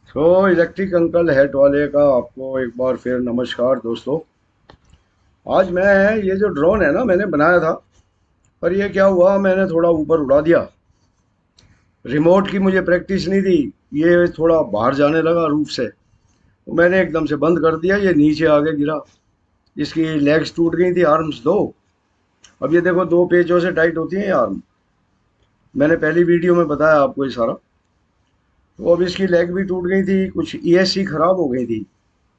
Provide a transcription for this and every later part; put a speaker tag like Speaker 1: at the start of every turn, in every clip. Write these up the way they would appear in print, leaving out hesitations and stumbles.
Speaker 1: तो electric uncle hate वाले का आपको एक बार फिर नमस्कार दोस्तों। आज मैं ये जो ड्रोन है ना मैंने बनाया था, पर ये क्या हुआ, मैंने थोड़ा ऊपर उड़ा दिया। रिमोट की मुझे प्रैक्टिस नहीं थी। ये थोड़ा बाहर जाने लगा रूफ से, तो मैंने एकदम से बंद कर दिया, ये नीचे आके गिरा। इसकी लेग्स टूट गई थी, आर्म्स दो। अब ये देखो, दो पेचों से टाइट होती हैं ये आर्म। मैंने पहली वीडियो में बताया आपको ये सारा। तो अब इसकी लेग भी टूट गई थी, कुछ ईएससी खराब हो गई थी।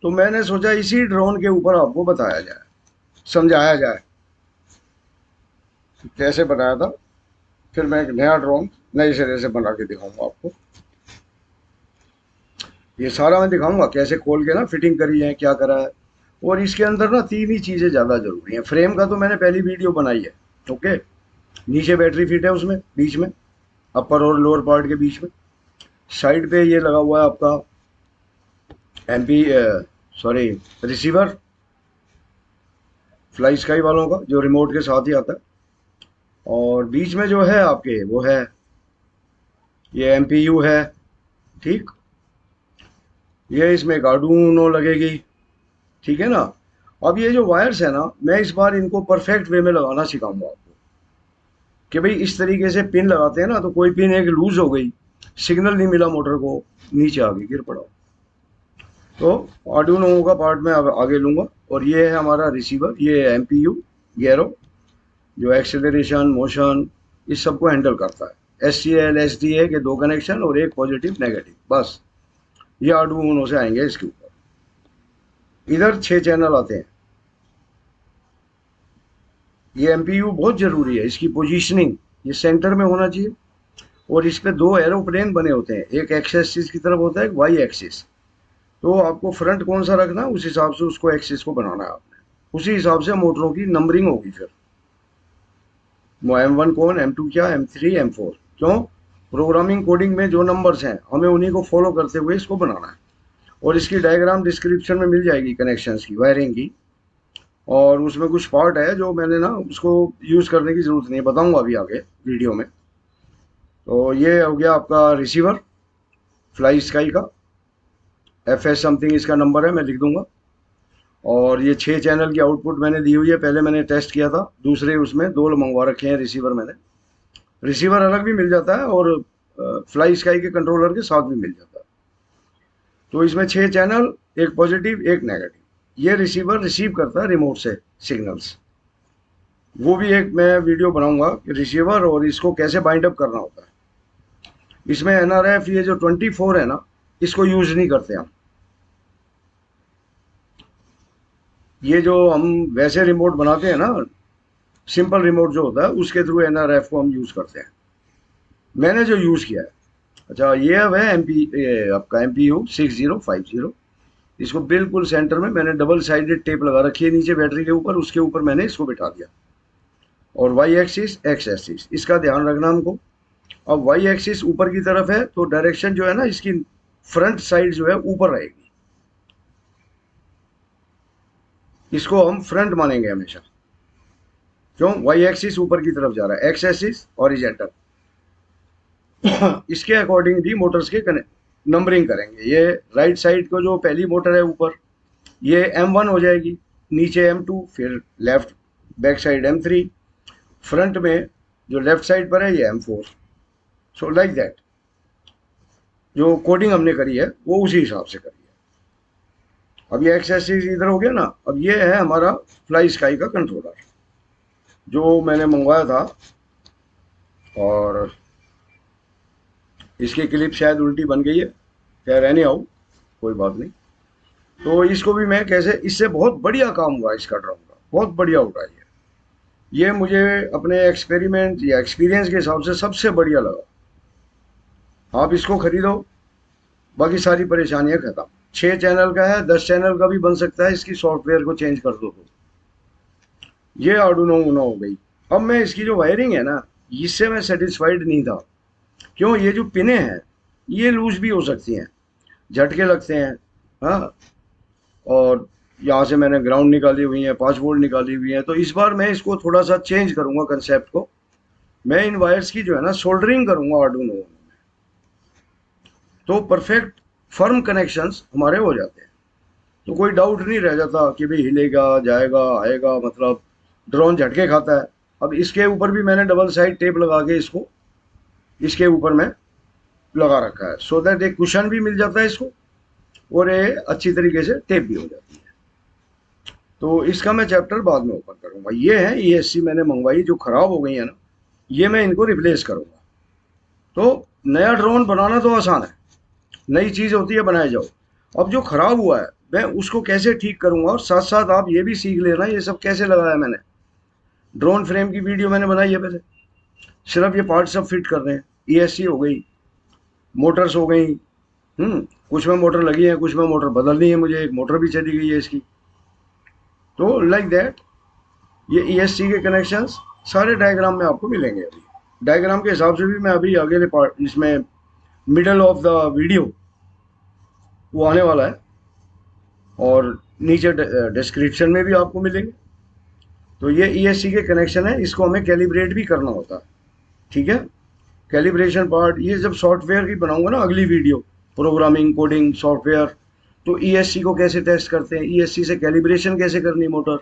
Speaker 1: तो मैंने सोचा इसी ड्रोन के ऊपर आपको बताया जाए, समझाया जाए कि कैसे बनाया था। फिर मैं एक नया ड्रोन नए सिरे से बना के दिखाऊंगा आपको। ये सारा मैं दिखाऊंगा कैसे खोल के ना फिटिंग करी है, क्या करा है। और इसके अंदर ना तीन ही चीज़ें ज़्यादा जरूरी हैं। फ्रेम का तो मैंने पहली वीडियो बनाई है। ओके। नीचे बैटरी फिट है उसमें, बीच में अपर और लोअर पार्ट के बीच में। साइड पे ये लगा हुआ है आपका MP, sorry, receiver, fly sky वालों का जो रिमोट के साथ ही आता है। और बीच में जो है आपके वो है, ये एमपीयू है। ठीक। ये इसमें एक आर्डुइनो लगेगी। ठीक है ना। अब ये जो वायर्स है ना, मैं इस बार इनको परफेक्ट वे में लगाना सिखाऊंगा आपको। कि भाई इस तरीके से पिन लगाते हैं ना, तो कोई पिन एक लूज हो गई, सिग्नल नहीं मिला मोटर को, नीचे आगे गिर पड़ा। तो आर्डुइनो का पार्ट मैं आगे लूंगा। और ये है हमारा रिसीवर, ये एमपीयू गैरो, जो एक्सेलरेशन मोशन इस सबको हैंडल करता है। S C L S D A के दो कनेक्शन और एक पॉजिटिव नेगेटिव, बस। ये आर्डुइनो से आएंगे इसके ऊपर। इधर 6 चैनल आते हैं। ये एमपीयू बहुत जरूरी है, इसकी पोजीशनिंग ये सेंटर में होना चाहिए। और इस पे दो एरोप्लेन बने होते हैं, एक एक्स एक्सिस की तरफ होता है, एक वाई एक्सिस। तो आपको फ्रंट कौन सा रखना है, उस हिसाब से उसको एक्सिस को बनाना है आपने। उसी हिसाब से मोटरों की नंबरिंग होगी फिर। M1 कौन, M2 क्या, M3 M4, क्यों? प्रोग्रामिंग कोडिंग में जो नंबर्स हैं हमें उन्हीं को फॉलो करते हुए इसको बनाना है। और इसकी डायग्राम डिस्क्रिप्शन में मिल जाएगी, कनेक्शंस की, वायरिंग की। और उसमें कुछ पार्ट है जो मैंने ना उसको यूज़ करने की ज़रूरत नहीं है, बताऊंगा अभी आगे वीडियो में। तो ये हो गया आपका रिसीवर, फ्लाई स्काई का। एफ एस समथिंग इसका नंबर है, मैं लिख दूंगा। और ये 6 चैनल की आउटपुट मैंने दी हुई है, पहले मैंने टेस्ट किया था। दूसरे उसमें दो मंगवा रखे हैं रिसीवर मैंने। रिसीवर अलग भी मिल जाता है और फ्लाई स्काई के कंट्रोलर के साथ भी मिल जाता है। तो इसमें 6 चैनल, एक पॉजिटिव एक नेगेटिव। ये रिसीवर रिसीव करता है रिमोट से सिग्नल्स। वो भी एक मैं वीडियो बनाऊंगा कि रिसीवर और इसको कैसे बाइंड अप करना होता है। इसमें एनआरएफ ये जो 24 है ना, इसको यूज नहीं करते हम। ये जो हम वैसे रिमोट बनाते हैं ना, सिंपल रिमोट जो होता है, उसके थ्रू एनआरएफ को हम यूज करते हैं। मैंने जो यूज किया है, अच्छा, ये अब है आपका एमपीयू 6050। इसको बिल्कुल सेंटर में मैंने डबल साइडेड टेप लगा रखी है नीचे बैटरी के ऊपर, उसके ऊपर मैंने इसको बिठा दिया। और वाई एक्सिस एक्स एक्सिस इसका ध्यान रखना हमको। अब वाई एक्सिस ऊपर की तरफ है, तो डायरेक्शन जो है ना इसकी, फ्रंट साइड जो है ऊपर रहेगी। इसको हम फ्रंट मानेंगे हमेशा। क्यों? वाई एक्सिस ऊपर की तरफ जा रहा है, एक्स एक्सिस हॉरिजॉन्टल। इसके अकॉर्डिंग भी मोटर्स के नंबरिंग करेंगे। ये राइट साइड को जो पहली मोटर है ऊपर, ये M1 हो जाएगी। नीचे M2, फिर left back side M3। Front में जो लेफ्ट साइड पर है ये M4। So like that. जो कोडिंग हमने करी है वो उसी हिसाब से करी है। अब ये एक्स एक्सिस इधर हो गया ना। अब ये है हमारा फ्लाई स्काई का कंट्रोलर जो मैंने मंगवाया था। और इसकी क्लिप शायद उल्टी बन गई है, खैर एनी हाउ, कोई बात नहीं। तो इसको भी मैं कैसे, इससे बहुत बढ़िया काम हुआ इसका, ड्रोन का बहुत बढ़िया उठा ये मुझे अपने एक्सपेरिमेंट या एक्सपीरियंस के हिसाब से सबसे बढ़िया लगा। आप इसको खरीदो, बाकी सारी परेशानियां खत्म। 6 चैनल का है, 10 चैनल का भी बन सकता है, इसकी सॉफ्टवेयर को चेंज कर दो तो। ये आर्डुइनो ऊनो हो गई। अब मैं इसकी जो वायरिंग है ना, इससे मैं सेटिस्फाइड नहीं था। क्यों? ये जो पिने हैं ये लूज भी हो सकती हैं, झटके लगते हैं। हाँ। और यहाँ से मैंने ग्राउंड निकाली हुई है, 5 वोल्ट निकाली हुई है। तो इस बार मैं इसको थोड़ा सा चेंज करूंगा कंसेप्ट को। मैं इन वायर्स की जो है ना सोल्डरिंग करूंगा आर्डुइनो में। तो परफेक्ट फर्म कनेक्शंस हमारे हो जाते हैं। तो कोई डाउट नहीं रह जाता कि भाई हिलेगा जाएगा आएगा, मतलब ड्रोन झटके खाता है। अब इसके ऊपर भी मैंने डबल साइड टेप लगा के इसको इसके ऊपर में लगा रखा है, सो दैट एक कुशन भी मिल जाता है इसको और ये अच्छी तरीके से टेप भी हो जाती है। तो इसका मैं चैप्टर बाद में ओपन करूंगा। ये है ESC मैंने मंगवाई जो खराब हो गई है ना, ये मैं इनको रिप्लेस करूंगा। तो नया ड्रोन बनाना तो आसान है, नई चीज होती है बनाए जाओ। अब जो खराब हुआ है मैं उसको कैसे ठीक करूंगा, और साथ साथ आप ये भी सीख लेना ये सब कैसे लगाया मैंने। ड्रोन फ्रेम की वीडियो मैंने बनाई है पहले, सिर्फ ये पार्ट सब फिट कर रहे हैं। ESC हो गई, मोटर्स हो गई, कुछ में मोटर लगी है, कुछ में मोटर बदलनी है मुझे, एक मोटर भी चली गई है इसकी। तो लाइक दैट ये ESC के कनेक्शंस सारे डायग्राम में आपको मिलेंगे। अभी डायग्राम के हिसाब से भी मैं अभी अगले पार्ट इसमें मिडल ऑफ द वीडियो वो आने वाला है, और नीचे डिस्क्रिप्शन में भी आपको मिलेंगे। तो ये ESC के कनेक्शन है, इसको हमें कैलिब्रेट भी करना होता है, ठीक है। कैलिब्रेशन पार्ट ये जब सॉफ्टवेयर की बनाऊंगा ना अगली वीडियो, प्रोग्रामिंग कोडिंग सॉफ्टवेयर, तो ESC को कैसे टेस्ट करते हैं, ESC से कैलिब्रेशन कैसे करनी मोटर,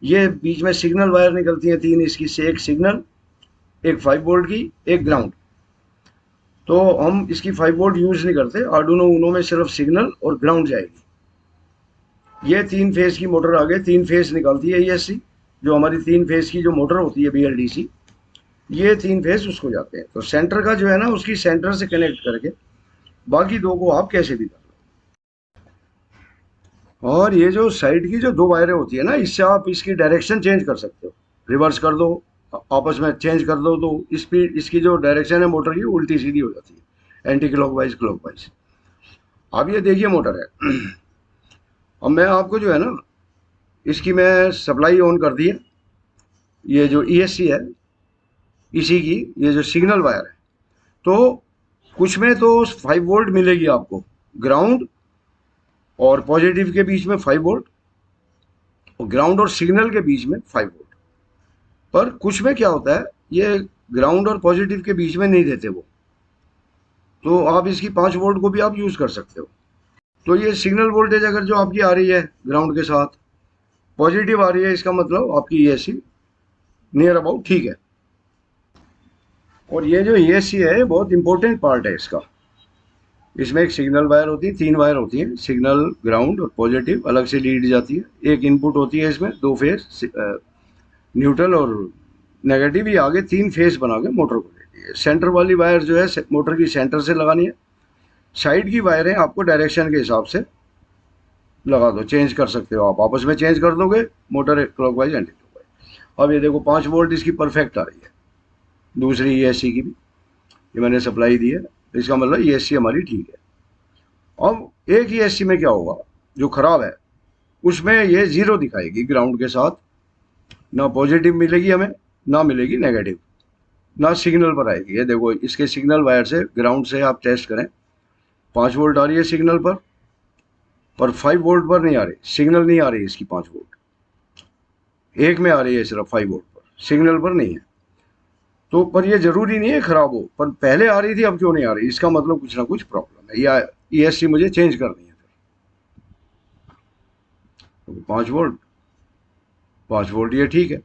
Speaker 1: ये बीच में सिग्नल वायर निकलती हैं तीन, इसकी से एक सिग्नल, एक 5 वोल्ट की, एक ग्राउंड। तो हम इसकी 5 वोल्ट यूज नहीं करते, आर्डुनो उनो में सिर्फ सिग्नल और ग्राउंड जाएगी। ये 3 फेज की मोटर आगे 3 फेज निकालती है ESC, जो हमारी 3 फेज की जो मोटर होती है BLDC, ये 3 फेज उसको जाते हैं। तो सेंटर का जो है ना उसकी सेंटर से कनेक्ट करके बाकी दो को आप कैसे भी कर लो। और ये जो साइड की जो दो वायरें होती है ना, इससे आप इसकी डायरेक्शन चेंज कर सकते हो, रिवर्स कर दो, आपस में चेंज कर दो, तो स्पीड इसकी जो डायरेक्शन है मोटर की उल्टी सीधी हो जाती है, एंटी क्लॉकवाइज क्लॉकवाइज। अब ये देखिए मोटर है, अब मैं आपको जो है ना इसकी मैं सप्लाई ऑन कर दी है, ये जो ESC है इसी की ये जो सिग्नल वायर है, तो कुछ में तो 5 वोल्ट मिलेगी आपको, ग्राउंड और पॉजिटिव के बीच में 5 वोल्ट, और ग्राउंड और सिग्नल के बीच में 5 वोल्ट। पर कुछ में क्या होता है, ये ग्राउंड और पॉजिटिव के बीच में नहीं देते वो, तो आप इसकी 5 वोल्ट को भी आप यूज कर सकते हो। तो ये सिग्नल वोल्टेज अगर जो आपकी आ रही है ग्राउंड के साथ पॉजिटिव आ रही है, इसका मतलब आपकी ESC नियर अबाउट ठीक है। और ये जो ESC है बहुत इंपॉर्टेंट पार्ट है इसका। इसमें एक सिग्नल वायर होती है, 3 वायर होती हैं, सिग्नल ग्राउंड और पॉजिटिव, अलग से लीड जाती है, एक इनपुट होती है इसमें 2 फेज न्यूट्रल और नेगेटिव, ये आगे 3 फेज बना के मोटर को देती है। सेंटर वाली वायर जो है मोटर की सेंटर से लगानी है, साइड की वायरें आपको डायरेक्शन के हिसाब से लगा दो, चेंज कर सकते हो आप, आपस में चेंज कर दोगे मोटर क्लॉकवाइज एंटी क्लॉकवाइज। अब ये देखो 5 वोल्ट इसकी परफेक्ट आ रही है, दूसरी ESC की भी ये मैंने सप्लाई दी है, इसका मतलब ESC हमारी ठीक है। अब एक ESC में क्या होगा जो खराब है, उसमें ये 0 दिखाएगी ग्राउंड के साथ, ना पॉजिटिव मिलेगी हमें ना मिलेगी नेगेटिव, ना सिग्नल पर आएगी। ये देखो इसके सिग्नल वायर से ग्राउंड से आप टेस्ट करें, 5 वोल्ट आ रही है सिग्नल पर 5 वोल्ट पर नहीं आ रही, सिग्नल नहीं आ रही इसकी 5 वोल्ट, एक में आ रही है सिर्फ 5 वोल्ट पर, सिग्नल पर नहीं है। तो पर ये जरूरी नहीं है खराब हो, पर पहले आ रही थी अब क्यों नहीं आ रही, इसका मतलब कुछ ना कुछ प्रॉब्लम है, या ESC मुझे चेंज करनी है। फिर 5 वोल्ट ये ठीक है।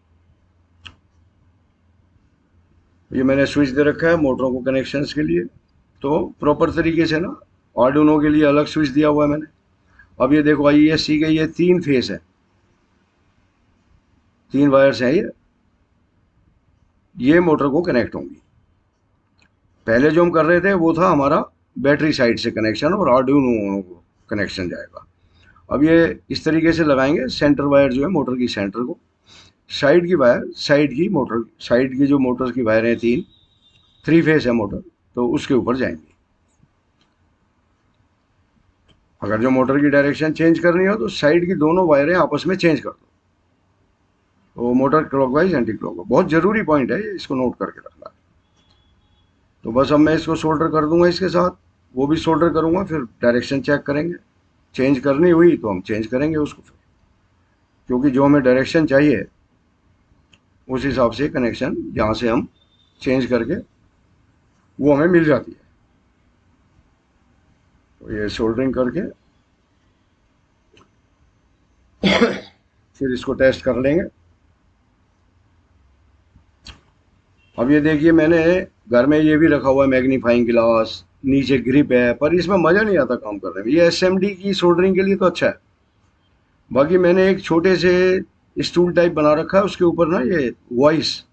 Speaker 1: ये मैंने स्विच दे रखा है मोटरों को कनेक्शंस के लिए, तो प्रॉपर तरीके से ना, आर्डुनो के लिए अलग स्विच दिया हुआ है मैंने। अब ये देखो ESC के ये 3 फेस है, 3 वायर्स हैं, ये मोटर को कनेक्ट होंगी। पहले जो हम कर रहे थे वो था हमारा बैटरी साइड से कनेक्शन और आर्डुइनो को कनेक्शन जाएगा। अब ये इस तरीके से लगाएंगे, सेंटर वायर जो है मोटर की सेंटर को, साइड की वायर साइड की मोटर, साइड की जो मोटर की वायर है 3 फेस है मोटर, तो उसके ऊपर जाएंगी। अगर जो मोटर की डायरेक्शन चेंज करनी हो तो साइड की दोनों वायरें आपस में चेंज कर दो, तो मोटर क्लॉकवाइज एंटी क्लॉकवाइज। बहुत जरूरी पॉइंट है ये, इसको नोट करके रखना है। तो बस अब मैं इसको सोल्डर कर दूंगा इसके साथ, वो भी सोल्डर करूंगा, फिर डायरेक्शन चेक करेंगे, चेंज करनी हुई तो हम चेंज करेंगे उसको फिर, क्योंकि जो हमें डायरेक्शन चाहिए उस हिसाब से कनेक्शन यहाँ से हम चेंज करके वो हमें मिल जाती है। तो ये सोल्डरिंग करके फिर इसको टेस्ट कर लेंगे। अब ये देखिए, मैंने घर में ये भी रखा हुआ है मैग्नीफाइंग ग्लास, नीचे ग्रिप है, पर इसमें मज़ा नहीं आता काम करने में। ये एसएमडी की सोल्डरिंग के लिए तो अच्छा है। बाकी मैंने एक छोटे से स्टूल टाइप बना रखा है, उसके ऊपर ना ये वॉइस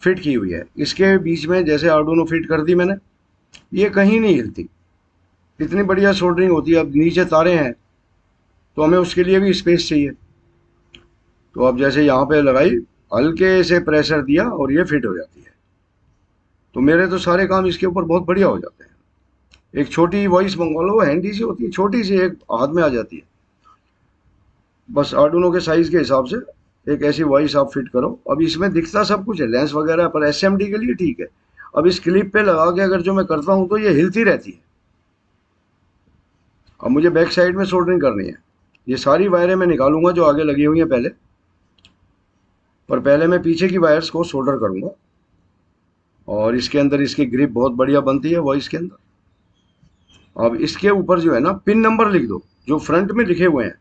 Speaker 1: फिट की हुई है। इसके बीच में जैसे आर्डुइनो फिट कर दी मैंने, ये कहीं नहीं हिलती, इतनी बढ़िया सोल्डरिंग होती है। अब नीचे तारे हैं तो हमें उसके लिए भी स्पेस चाहिए, तो अब जैसे यहाँ पे लगाई, हल्के से प्रेशर दिया और ये फिट हो जाती है। तो मेरे तो सारे काम इसके ऊपर बहुत बढ़िया हो जाते हैं। एक छोटी वॉइस मंगवा लो, हैंडी सी होती है, छोटी सी, एक हाथ में आ जाती है। बस आर्डुइनो के साइज के हिसाब से एक ऐसी वॉइस आप फिट करो। अब इसमें दिखता सब कुछ है, लेंस वगैरह, पर एसएमडी के लिए ठीक है। अब इस क्लिप पे लगा के अगर जो मैं करता हूँ तो ये हिलती रहती है। अब मुझे बैक साइड में सोल्डरिंग करनी है। ये सारी वायरें मैं निकालूंगा जो आगे लगी हुई हैं पहले, पर पहले मैं पीछे की वायर्स को सोल्डर करूंगा। और इसके अंदर इसकी ग्रिप बहुत बढ़िया बनती है वॉइस के अंदर। अब इसके ऊपर जो है ना, पिन नंबर लिख दो, जो फ्रंट में लिखे हुए हैं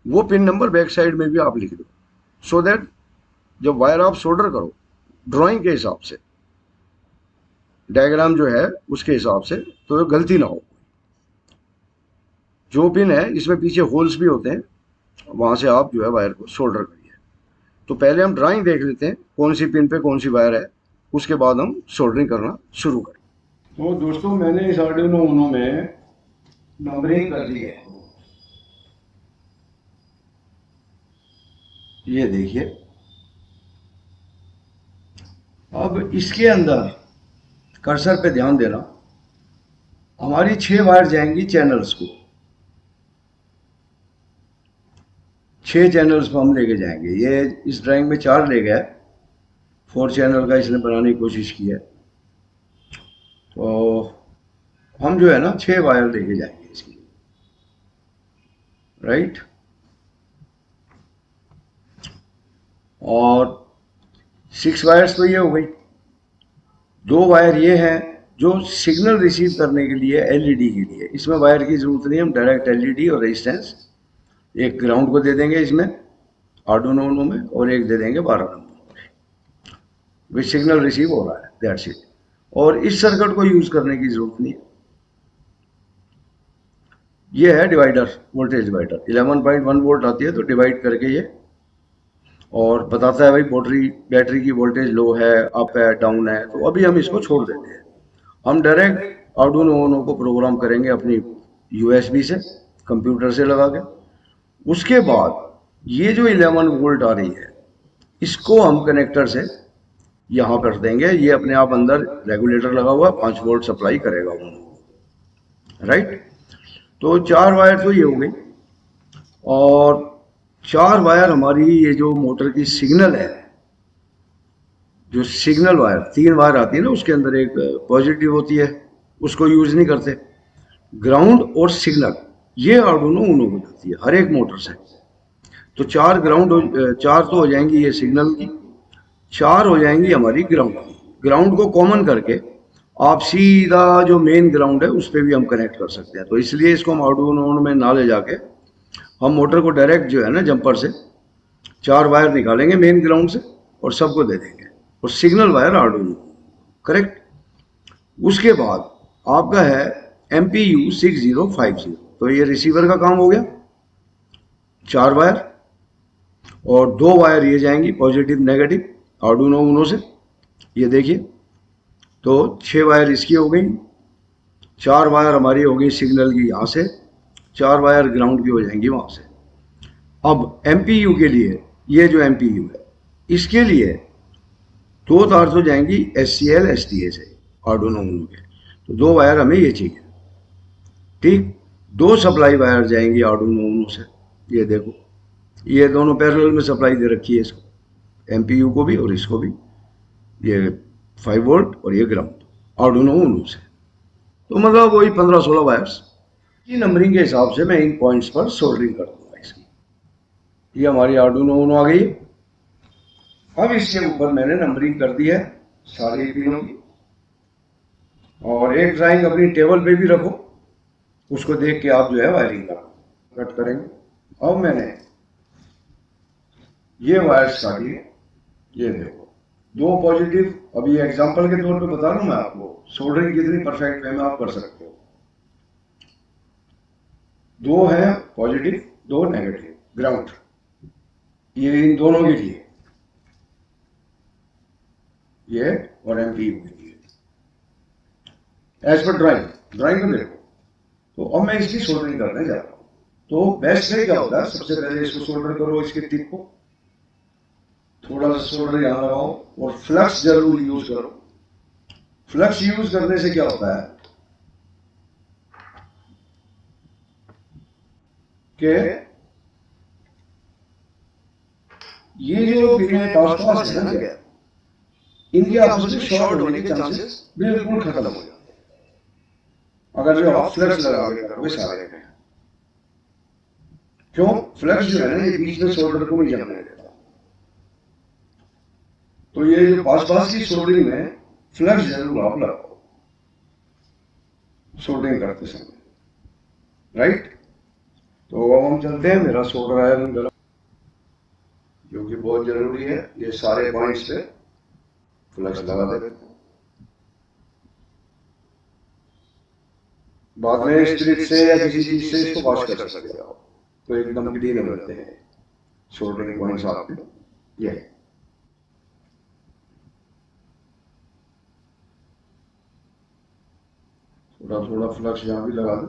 Speaker 1: वो पिन नंबर बैक साइड में भी आप लिख दो, सो दैट जब वायर आप सोल्डर करो ड्राइंग के हिसाब से, डायग्राम जो है उसके हिसाब से, तो गलती ना हो। जो पिन है इसमें पीछे होल्स भी होते हैं, वहां से आप जो है वायर को सोल्डर करिए। तो पहले हम ड्राइंग देख लेते हैं कौन सी पिन पे कौन सी वायर है, उसके बाद हम सोल्डरिंग करना शुरू करें। तो दोस्तों, मैंने इस आर्डिनो ऊनो में नंबरिंग कर ली है। ये देखिए, अब इसके अंदर कर्सर पे ध्यान देना, हमारी 6 वायर जाएंगी चैनल्स को, 6 चैनल्स को हम लेके जाएंगे। ये इस ड्राइंग में 4 ले गया, 4 चैनल का इसने बनाने की कोशिश की है। तो हम जो है ना 6 वायर लेके जाएंगे इसकी, राइट। और 6 वायर्स तो ये हो गई। 2 वायर ये हैं जो सिग्नल रिसीव करने के लिए, एलईडी के लिए। इसमें वायर की जरूरत नहीं, हम डायरेक्ट एलईडी और रेजिस्टेंस एक ग्राउंड को दे देंगे इसमें आर्डुइनो ऊनो में, और एक दे देंगे 12 नंबर, विच सिग्नल रिसीव हो रहा है, दैट्स इट। और इस सर्किट को यूज करने की जरूरत नहीं है। ये है डिवाइडर, वोल्टेज डिवाइडर। 11.1 वोल्ट आती है तो डिवाइड करके ये, और बताता है भाई बैटरी की वोल्टेज लो है, अप है, डाउन है। तो अभी हम इसको छोड़ देते हैं, हम डायरेक्ट आर्डुइनो ऊनो को प्रोग्राम करेंगे अपनी यूएसबी से, कंप्यूटर से लगा के। उसके बाद ये जो 11 वोल्ट आ रही है, इसको हम कनेक्टर से यहाँ कर देंगे। ये अपने आप अंदर रेगुलेटर लगा हुआ 5 वोल्ट सप्लाई करेगा उनको, राइट। तो 4 वायर तो ये हो गई, और 4 वायर हमारी ये जो मोटर की सिग्नल है, जो सिग्नल वायर 3 वायर आती है ना, उसके अंदर एक पॉजिटिव होती है, उसको यूज नहीं करते। ग्राउंड और सिग्नल ये आर्डुइनो ऊनो हो जाती है हर एक मोटर से। तो 4 4 तो हो जाएंगी ये सिग्नल की, 4 हो जाएंगी हमारी ग्राउंड की। ग्राउंड को कॉमन करके आप सीधा जो मेन ग्राउंड है उस पर भी हम कनेक्ट कर सकते हैं। तो इसलिए इसको हम आर्डुइनो ऊनो में ना ले जाके हम मोटर को डायरेक्ट जो है ना जंपर से 4 वायर निकालेंगे मेन ग्राउंड से और सबको दे देंगे, और सिग्नल वायर आर्डुइनो, करेक्ट। उसके बाद आपका है MPU 6050। तो ये रिसीवर का काम हो गया, 4 वायर, और 2 वायर ये जाएंगी पॉजिटिव नेगेटिव आर्डुइनो ऊनो से। ये देखिए, तो 6 वायर इसकी हो गई, 4 वायर हमारी हो गई सिग्नल की यहाँ से, 4 वायर ग्राउंड की हो जाएंगी वहाँ से। अब MPU के लिए, ये जो MPU है इसके लिए 2 तार तो जाएंगी SCL SDA से आर्डुइनो ऊनो के, तो 2 वायर हमें ये चाहिए, ठीक। 2 सप्लाई वायर जाएंगी आर्डुइनो ऊनो से। ये देखो, ये दोनों पैरेलल में सप्लाई दे रखी है इसको, MPU को भी और इसको भी। ये 5 वोल्ट और ये ग्राउंड आर्डुइनो ऊनो से। तो मतलब वही 15-16 वायर्स की नंबरिंग के हिसाब से मैं इन पॉइंट्स पर सोल्डरिंग कर दूंगा इसकी। ये हमारी आर्डुइनो ऊनो आ गई। अब इसके ऊपर मैंने नंबरिंग कर दी है सारे पिनों की। और एक ड्राइंग अपनी टेबल पे भी रखो, उसको देख के आप जो है वायरिंग कट करेंगे। अब मैंने ये वायर्स काटिए, ये देखो दो पॉजिटिव। अभी एग्जांपल के तौर पे बता रहा हूं मैं आपको, सोल्डरिंग कितनी परफेक्ट वे में आप कर सकते हो। दो है पॉजिटिव, दो नेगेटिव ग्राउंड, ये इन दोनों के लिए, ये और एमपी के लिए एज पर ड्राइंग को देखो। तो अब मैं इसकी सोल्डरिंग करने जा रहा हूं। तो बेस्ट वे क्या होता है, सबसे पहले इसको सोल्डर करो, इसके टिप को थोड़ा सा सोल्डर यहां लगाओ और फ्लक्स जरूर यूज करो। फ्लक्स यूज करने से क्या होता है कि ये जो पिनें पास पास है ना गैप, इनके आपस में शॉर्ट होने के चांसेस बिल्कुल खत्म हो जाते हैं अगर जो आप फ्लक्स लगा के करोगे सारे में। क्यों? फ्लक्स जो है ना ये बीच में सोल्डर को नहीं जमने देता। तो ये जो पास पास की सोल्डरिंग में फ्लक्स जरूर आप लगाओ सोल्डरिंग करते समय, राइट। तो अब हम चलते हैं, मेरा सोल्डर आयरन गरम जो कि बहुत जरूरी है, ये सारे पॉइंट्स पे फ्लक्स लगा देते हैं। बाद में स्पिरिट से या किसी चीज से इसको वॉश कर सकते हो, तो एकदम क्लीन हो जाते हैं सोल्डरिंग पॉइंट्स आपके। ये थोड़ा थोड़ा फ्लक्स यहाँ भी लगा दो,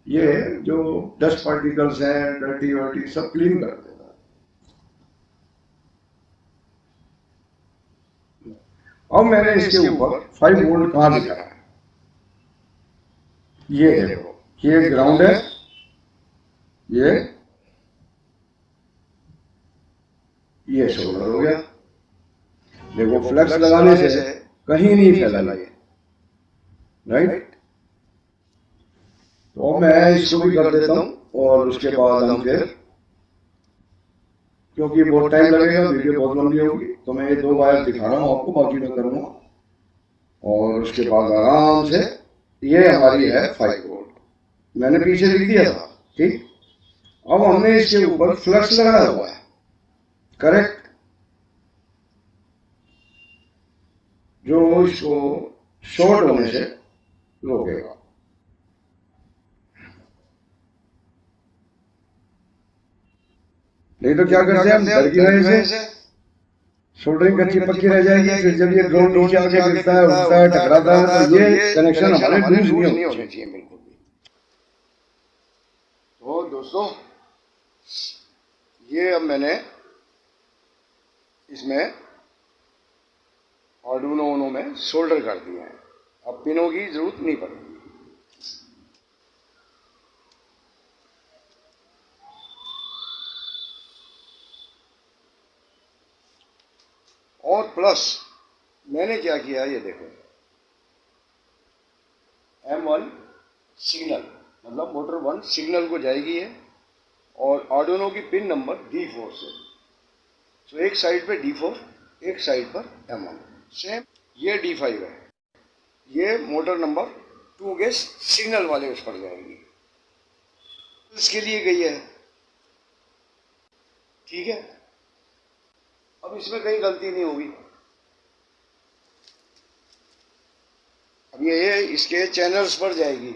Speaker 1: ये जो डस्ट पार्टिकल्स हैं, डर्टी वर्टी सब क्लीन कर देता है। अब मैंने इसके ऊपर 5 वोल्ट कहाँ लिखा है, ये देखो, ये ग्राउंड है, ये सोल्डर हो गया। देखो फ्लक्स लगाने से कहीं नहीं फैला ये, राइट। तो मैं इसको भी कर देता हूं और उसके बाद हम फिर, क्योंकि बहुत टाइम लगेगा, वीडियो बहुत लंबी होगी, तो मैं ये 2 वायर दिखा रहा हूं आपको, बाकी मैं करूंगा। और उसके बाद आराम से, ये हमारी है 5 वोल्ट, मैंने पीछे लिख दिया था, ठीक। अब हमने इसके ऊपर फ्लक्स लगाया हुआ है, करेक्ट, जो इसको शॉर्ट होने से रोकेगा। नहीं तो क्या करते हैं हम, डर की वजह से सोल्डरिंग कच्ची पक्की रह जाएगी, फिर जब ये ग्राउंड नीचे आके गिरता है, उड़ता है, टकराता है, तो ये कनेक्शन हमारे लूज नहीं होने चाहिए बिल्कुल भी। तो दोस्तों ये अब मैंने इसमें आर्डुइनो ऊनो में सोल्डर कर दिए हैं, अब पिनों की जरूरत नहीं पड़ेगी। और प्लस मैंने क्या किया, ये देखो M1 सिग्नल, मतलब मोटर 1 सिग्नल को जाएगी है, और आर्डुइनो की पिन नंबर D4 से, तो एक साइड पे D4, एक साइड पर M1, सेम ये D5 है, ये मोटर नंबर 2 के सिग्नल वाले उस पर जाएगी, इसके लिए गई है, ठीक है। अब इसमें कहीं गलती नहीं होगी। अब ये इसके चैनल्स पर जाएगी,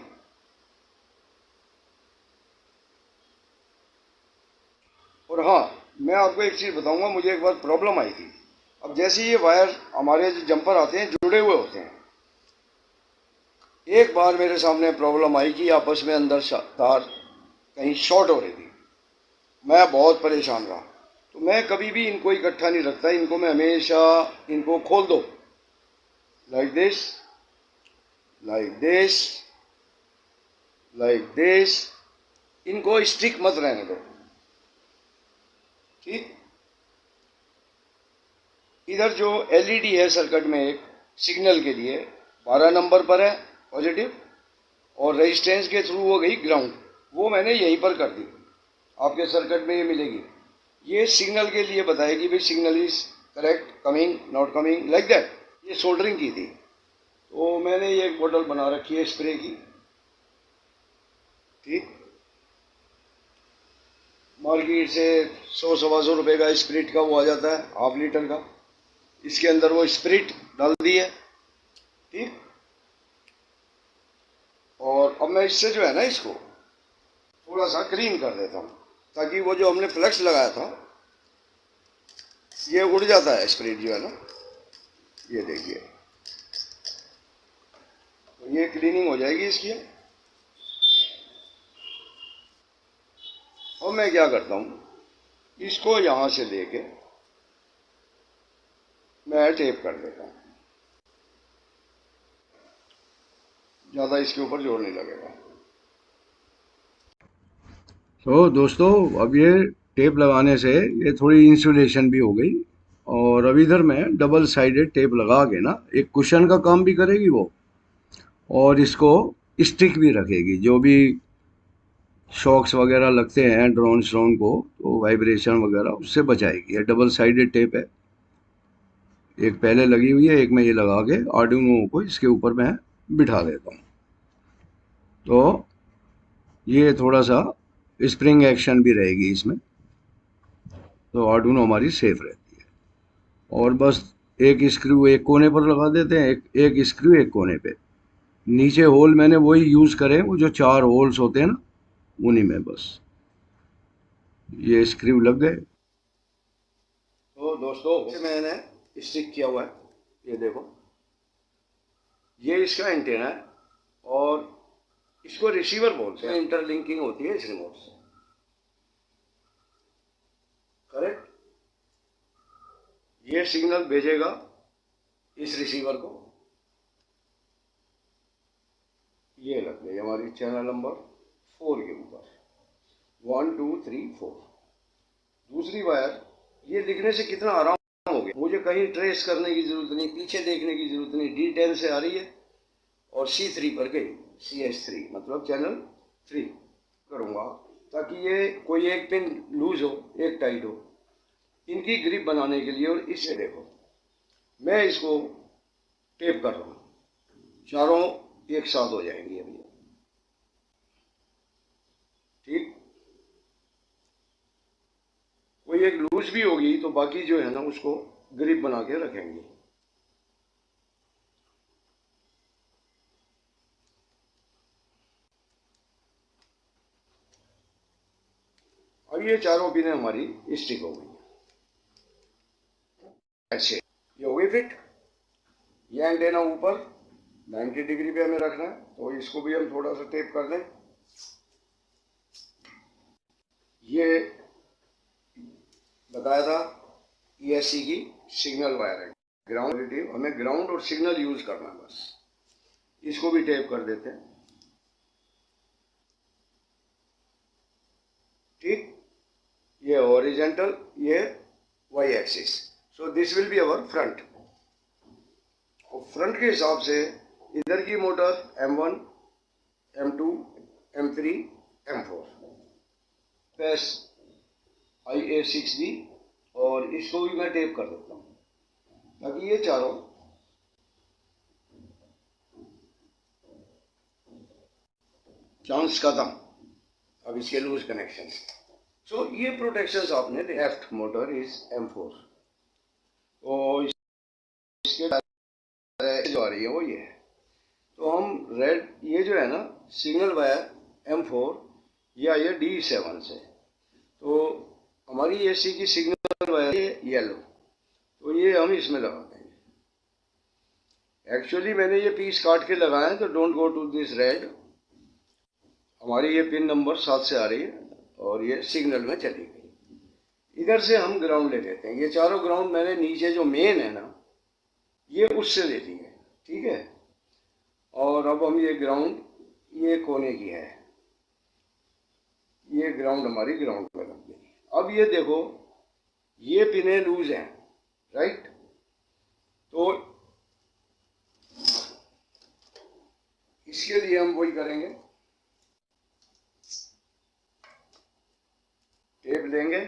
Speaker 1: और हाँ मैं आपको एक चीज बताऊंगा, मुझे एक बार प्रॉब्लम आई थी। अब जैसे ये वायर हमारे जो जंपर आते हैं जुड़े हुए होते हैं, एक बार मेरे सामने प्रॉब्लम आई कि आपस में अंदर तार कहीं शॉर्ट हो रही थी, मैं बहुत परेशान रहा। तो मैं कभी भी इनको इकट्ठा नहीं रखता, इनको मैं हमेशा, इनको खोल दो like this, like this, like this, इनको स्टिक मत रहने दो, ठीक। इधर जो एलईडी है सर्किट में एक सिग्नल के लिए 12 नंबर पर है पॉजिटिव, और रेजिस्टेंस के थ्रू हो गई ग्राउंड, वो मैंने यहीं पर कर दी, आपके सर्किट में ये मिलेगी। ये सिग्नल के लिए बताएगी भाई signal is correct, coming, not coming, like that. ये सोल्डरिंग की थी, तो मैंने ये एक बोतल बना रखी है स्प्रे की, मार्केट से 100-125 का स्प्रिट का वो आ जाता है, हाफ लीटर का। इसके अंदर वो स्प्रिट डाल दी है, ठीक। और अब मैं इससे जो है ना इसको थोड़ा सा क्लीन कर देता हूँ, ताकि वो जो हमने फ्लेक्स लगाया था ये उड़ जाता है, स्प्रिट जो है ना, ये देखिए, तो ये क्लीनिंग हो जाएगी इसकी। और मैं क्या करता हूँ, इसको यहाँ से लेके मैं टेप कर देता हूँ, ज़्यादा इसके ऊपर जोर नहीं लगेगा। तो दोस्तों, अब ये टेप लगाने से ये थोड़ी इंसुलेशन भी हो गई, और अब इधर मैं डबल साइडेड टेप लगा के ना एक कुशन का काम भी करेगी वो, और इसको स्टिक भी रखेगी। जो भी शॉक्स वगैरह लगते हैं ड्रोन श्रोन को, तो वाइब्रेशन वगैरह उससे बचाएगी। ये डबल साइडेड टेप है, एक पहले लगी हुई है, एक मैं ये लगा के आर्डुइनो को इसके ऊपर मैं बिठा देता हूँ। तो ये थोड़ा सा स्प्रिंग एक्शन भी रहेगी इसमें, तो आर्डुइनो हमारी सेफ रहती है। और बस एक स्क्रू एक कोने पर लगा देते हैं, एक स्क्रू एक कोने पे। नीचे होल मैंने वही यूज़ करे, वो जो 4 होल्स होते हैं ना, उन्हीं में बस ये स्क्रू लग गए। तो दोस्तों, मैंने स्टिक किया हुआ है, ये देखो, ये इसका एंटेना है, और इसको रिसीवर बोलते हैं। इंटरलिंकिंग होती है इस रिमोट से, करेक्ट। ये सिग्नल भेजेगा इस रिसीवर को, ये लग गई हमारी चैनल नंबर 4 के ऊपर, 1 2 3 4। दूसरी वायर, ये लिखने से कितना आराम हो गया, मुझे कहीं ट्रेस करने की जरूरत नहीं, पीछे देखने की जरूरत नहीं। D10 से आ रही है और C3 पर गई, CS3 मतलब चैनल 3 करूँगा, ताकि ये कोई एक पिन लूज हो, एक टाइट हो, इनकी ग्रिप बनाने के लिए। और इससे देखो, मैं इसको टेप कर रहा हूँ, चारों एक साथ हो जाएंगी अभी, ठीक। कोई एक लूज भी होगी तो बाकी जो है ना उसको ग्रिप बना के रखेंगे। अब ये चारों पिनें हमारी स्टिक हो गई, ऐसे ये हो गई फिट। ये एंटेना ऊपर 90 डिग्री पे हमें रखना है, तो इसको भी हम थोड़ा सा टेप कर दें। ये बताया था ESC की सिग्नल वायर है, ग्राउंड, हमें ग्राउंड और सिग्नल यूज करना है बस। इसको भी टेप कर देते हैं, ठीक। ये हॉरिजॉन्टल, ये Y axis, so this will be our front. और फ्रंट के हिसाब से इधर की motor M1 M2 M3 M4 plus IA6B, और इसको भी मैं टेप कर देता हूँ, ताकि ये चारों चांस खत्म अब इसके लूज कनेक्शन। सो ये प्रोटेक्शन आपने, लेफ्ट मोटर इज M4, तो इसके जो आ रही है वो ये है। तो हम रेड, ये जो है ना सिग्नल वायर M4, ये आई है D7 से, तो हमारी AC की सिग्नल वायर येलो, तो ये हम इसमें लगा देंगे। एक्चुअली मैंने ये पीस काट के लगाया है, तो don't go to this red. हमारी ये पिन नंबर 7 से आ रही है, और ये सिग्नल में चली गई। इधर से हम ग्राउंड ले लेते हैं, ये चारों ग्राउंड मैंने नीचे जो मेन है ना, ये उससे ले ली है, ठीक है। और अब हम ये ग्राउंड, ये कोने की है, ये ग्राउंड हमारी ग्राउंड पर लग गई। अब ये देखो, ये पिनें लूज हैं, राइट। तो इसके लिए हम वही करेंगे, टेप लेंगे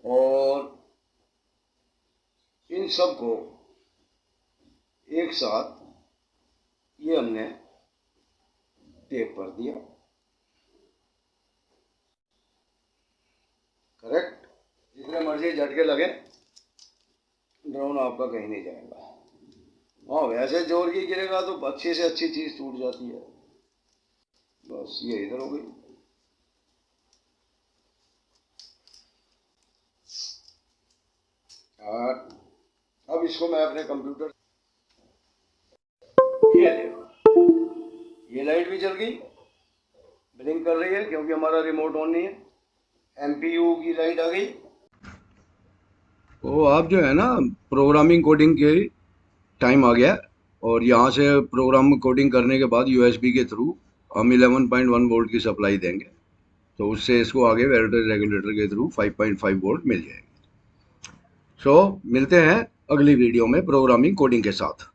Speaker 1: और इन सब को एक साथ ये हमने टेप कर दिया। झटके लगे, ड्रोन आपका कहीं नहीं जाएगा। हाँ, वैसे जोर की गिरेगा तो अच्छी से अच्छी चीज टूट जाती है। बस ये इधर हो गई। और अब इसको मैं अपने कंप्यूटर, ये देखो, ये लाइट भी जल गई, ब्लिंक कर रही है क्योंकि हमारा रिमोट ऑन नहीं है। एमपीयू की लाइट आ गई। तो आप जो है ना, प्रोग्रामिंग कोडिंग के टाइम आ गया, और यहाँ से प्रोग्राम कोडिंग करने के बाद यूएसबी के थ्रू हम 11.1 वोल्ट की सप्लाई देंगे, तो उससे इसको आगे वोल्टेज रेगुलेटर के थ्रू 5.5 वोल्ट मिल जाएगी। सो मिलते हैं अगली वीडियो में प्रोग्रामिंग कोडिंग के साथ।